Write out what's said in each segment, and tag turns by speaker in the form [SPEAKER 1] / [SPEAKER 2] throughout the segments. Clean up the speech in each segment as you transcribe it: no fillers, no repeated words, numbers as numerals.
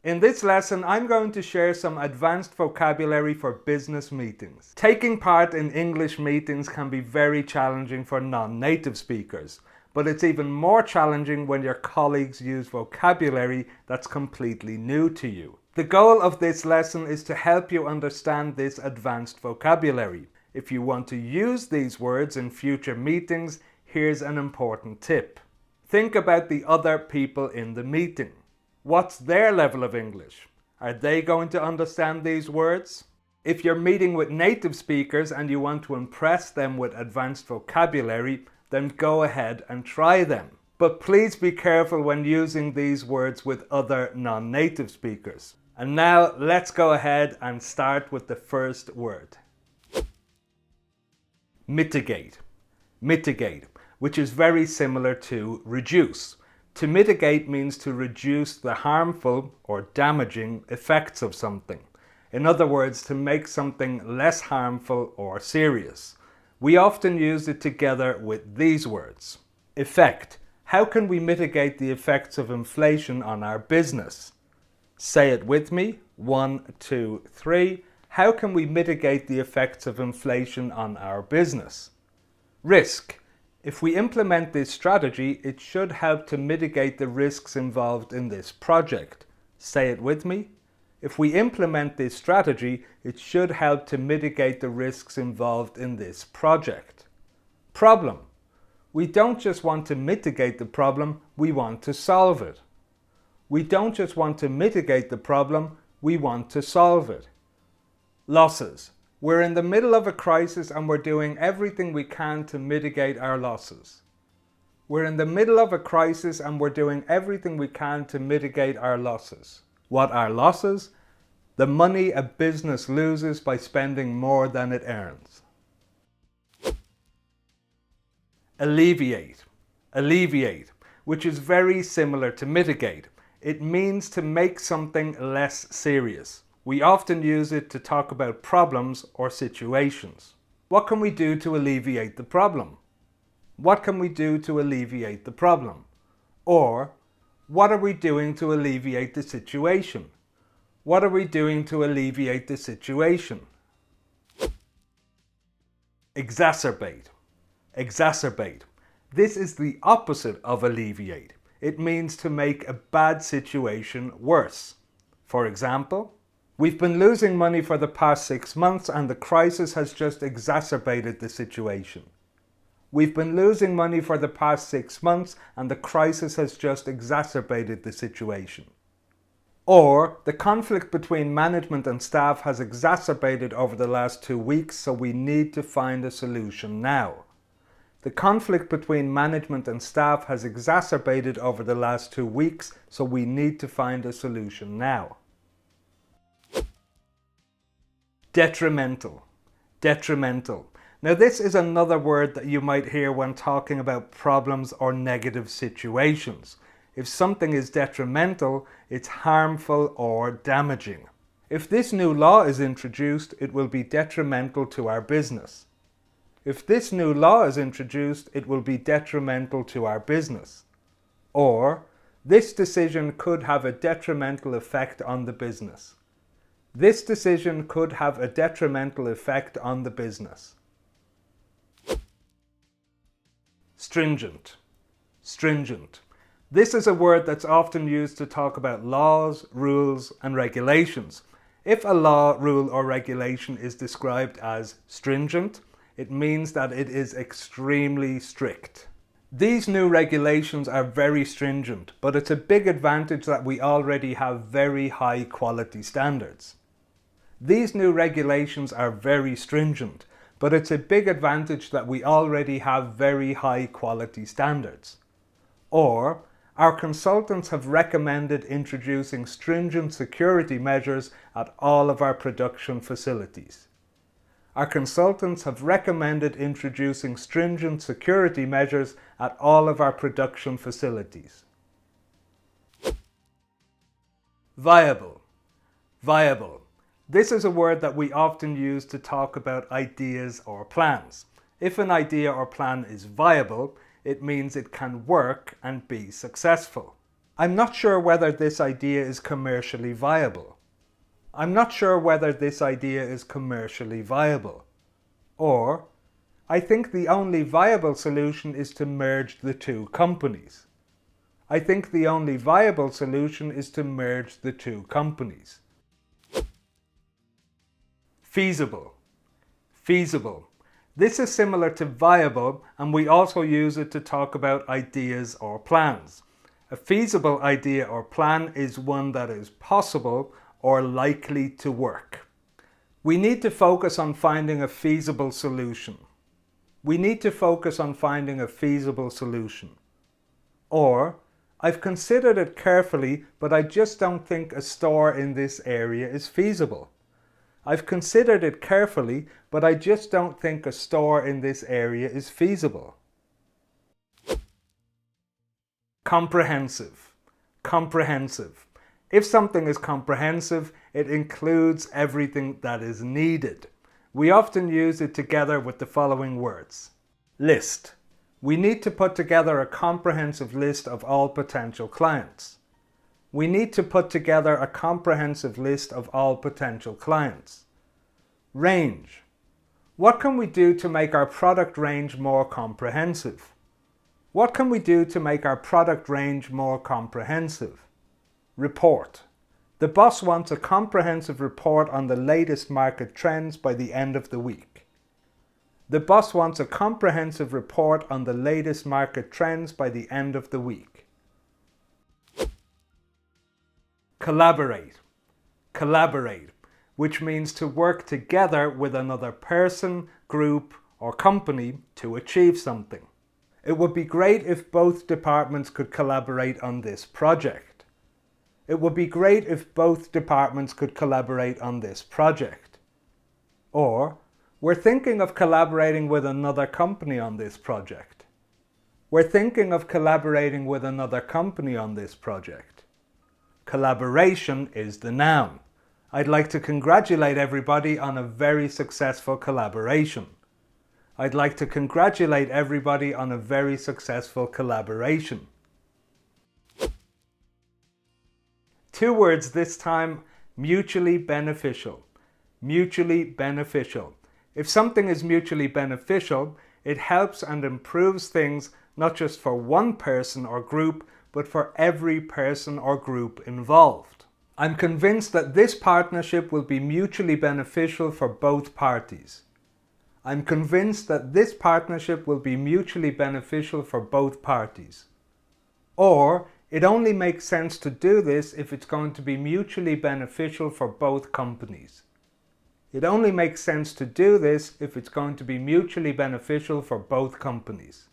[SPEAKER 1] In this lesson, I'm going to share some advanced vocabulary for business meetings. Taking part in English meetings can be very challenging for non-native speakers, but it's even more challenging when your colleagues use vocabulary that's completely new to you. The goal of this lesson is to help you understand this advanced vocabulary. If you want to use these words in future meetings, here's an important tip. Think about the other people in the meeting. What's their level of English? Are they going to understand these words? If you're meeting with native speakers and you want to impress them with advanced vocabulary, then go ahead and try them. But please be careful when using these words with other non-native speakers. And now let's go ahead and start with the first word. Mitigate. Mitigate, which is very similar to reduce. To mitigate means to reduce the harmful or damaging effects of something. In other words, to make something less harmful or serious. We often use it together with these words. Effect. How can we mitigate the effects of inflation on our business? Say it with me. 1, 2, 3. How can we mitigate the effects of inflation on our business? Risk. If we implement this strategy, it should help to mitigate the risks involved in this project. Say it with me. If we implement this strategy, it should help to mitigate the risks involved in this project. Problem. We don't just want to mitigate the problem, we want to solve it. We don't just want to mitigate the problem, we want to solve it. Losses. We're in the middle of a crisis and we're doing everything we can to mitigate our losses. We're in the middle of a crisis and we're doing everything we can to mitigate our losses. What are losses? The money a business loses by spending more than it earns. Alleviate. Alleviate, which is very similar to mitigate. It means to make something less serious. We often use it to talk about problems or situations. What can we do to alleviate the problem? What can we do to alleviate the problem? Or, what are we doing to alleviate the situation? What are we doing to alleviate the situation? Exacerbate. Exacerbate. This is the opposite of alleviate. It means to make a bad situation worse. For example, we've been losing money for the past 6 months and the crisis has just exacerbated the situation. We've been losing money for the past 6 months and the crisis has just exacerbated the situation. Or, the conflict between management and staff has exacerbated over the last 2 weeks, so we need to find a solution now. The conflict between management and staff has exacerbated over the last 2 weeks, so we need to find a solution now. Detrimental. Detrimental. Now this is another word that you might hear when talking about problems or negative situations. If something is detrimental, it's harmful or damaging. If this new law is introduced, it will be detrimental to our business. If this new law is introduced, it will be detrimental to our business. Or, this decision could have a detrimental effect on the business. This decision could have a detrimental effect on the business. Stringent. Stringent. This is a word that's often used to talk about laws, rules, and regulations. If a law, rule, or regulation is described as stringent, it means that it is extremely strict. These new regulations are very stringent, but it's a big advantage that we already have very high quality standards. These new regulations are very stringent, but it's a big advantage that we already have very high quality standards. Or, our consultants have recommended introducing stringent security measures at all of our production facilities. Our consultants have recommended introducing stringent security measures at all of our production facilities. Viable. Viable. This is a word that we often use to talk about ideas or plans. If an idea or plan is viable, it means it can work and be successful. I'm not sure whether this idea is commercially viable. I'm not sure whether this idea is commercially viable. Or, I think the only viable solution is to merge the two companies. I think the only viable solution is to merge the two companies. Feasible. Feasible. This is similar to viable, and we also use it to talk about ideas or plans. A feasible idea or plan is one that is possible or likely to work. We need to focus on finding a feasible solution. We need to focus on finding a feasible solution. Or, I've considered it carefully, but I just don't think a store in this area is feasible. I've considered it carefully, but I just don't think a store in this area is feasible. Comprehensive. Comprehensive. If something is comprehensive, it includes everything that is needed. We often use it together with the following words. List. We need to put together a comprehensive list of all potential clients. We need to put together a comprehensive list of all potential clients. Range. What can we do to make our product range more comprehensive? What can we do to make our product range more comprehensive? Report. The boss wants a comprehensive report on the latest market trends by the end of the week. The boss wants a comprehensive report on the latest market trends by the end of the week. Collaborate. Collaborate, which means to work together with another person, group, or company to achieve something. It would be great if both departments could collaborate on this project. It would be great if both departments could collaborate on this project. Or, we're thinking of collaborating with another company on this project. We're thinking of collaborating with another company on this project. Collaboration is the noun. I'd like to congratulate everybody on a very successful collaboration. I'd like to congratulate everybody on a very successful collaboration. 2 words this time, mutually beneficial. Mutually beneficial. If something is mutually beneficial, it helps and improves things not just for one person or group, but for every person or group involved. I'm convinced that this partnership will be mutually beneficial for both parties. I'm convinced that this partnership will be mutually beneficial for both parties. Or, it only makes sense to do this if it's going to be mutually beneficial for both companies. It only makes sense to do this if it's going to be mutually beneficial for both companies.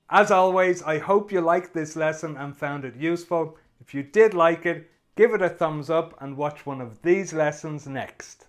[SPEAKER 1] As always, I hope you liked this lesson and found it useful. If you did like it, give it a thumbs up and watch one of these lessons next.